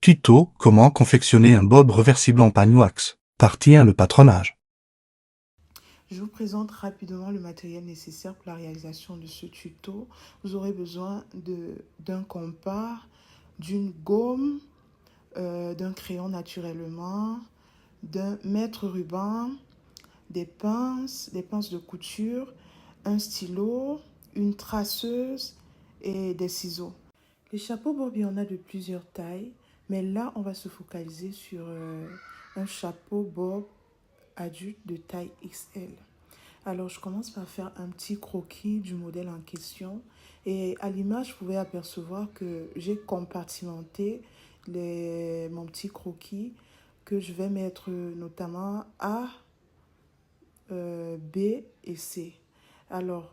Tuto, comment confectionner un bob réversible en pagne wax. Partie 1, le patronage. Je vous présente rapidement le matériel nécessaire pour la réalisation de ce tuto. Vous aurez besoin d'un compas, d'une gomme, d'un crayon naturellement, d'un mètre ruban, des pinces de couture, un stylo, une traceuse et des ciseaux. Les chapeaux bob, il y en a de plusieurs tailles, mais là, on va se focaliser sur un chapeau bob adulte de taille XL. Alors, je commence par faire un petit croquis du modèle en question. Et à l'image, vous pouvez apercevoir que j'ai compartimenté mon petit croquis que je vais mettre notamment A, B et C. Alors,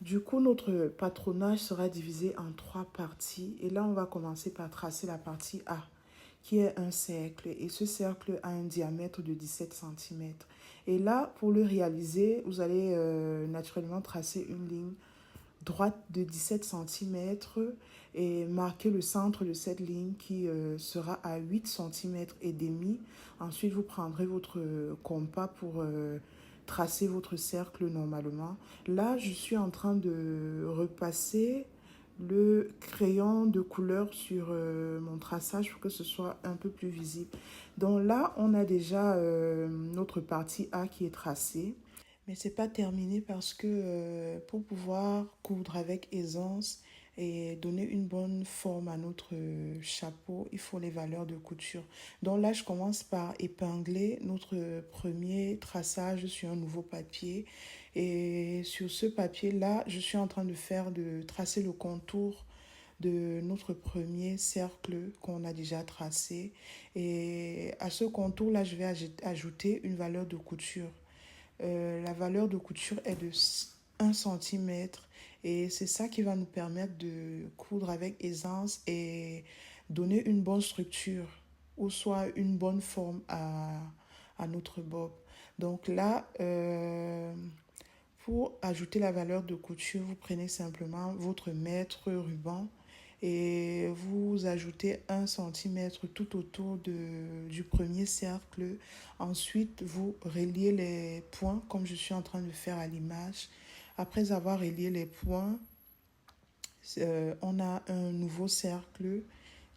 du coup, notre patronage sera divisé en 3 parties. Et là, on va commencer par tracer la partie A, qui est un cercle. Et ce cercle a un diamètre de 17 cm. Et là, pour le réaliser, vous allez naturellement tracer une ligne droite de 17 cm et marquer le centre de cette ligne qui sera à 8 cm et demi. Ensuite, vous prendrez votre compas pour tracer votre cercle normalement. Là, je suis en train de repasser le crayon de couleur sur mon traçage pour que ce soit un peu plus visible. Donc là, on a déjà notre partie A qui est tracée. Mais ce n'est pas terminé parce que pour pouvoir coudre avec aisance et donner une bonne forme à notre chapeau, il faut les valeurs de couture. Donc là, je commence par épingler notre premier traçage sur un nouveau papier. Et sur ce papier-là, je suis en train de tracer le contour de notre premier cercle qu'on a déjà tracé. Et à ce contour-là, je vais ajouter une valeur de couture. La valeur de couture est de 1 cm et c'est ça qui va nous permettre de coudre avec aisance et donner une bonne structure ou soit une bonne forme à notre bob. Donc là, pour ajouter la valeur de couture, vous prenez simplement votre mètre ruban et vous ajoutez 1 cm tout autour du premier cercle. Ensuite, vous reliez les points comme je suis en train de faire à l'image. Après avoir relié les points, on a un nouveau cercle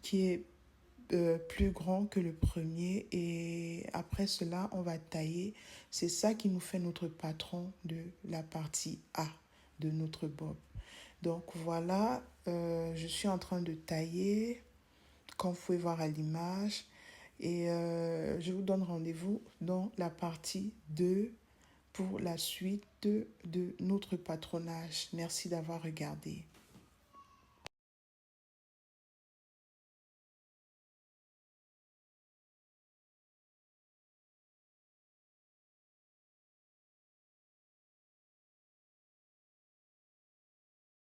qui est plus grand que le premier et après cela on va tailler. C'est ça qui nous fait notre patron de la partie A de notre bob. Donc voilà, je suis en train de tailler comme vous pouvez voir à l'image et je vous donne rendez-vous dans la partie 2 pour la suite de notre patronage. Merci d'avoir regardé.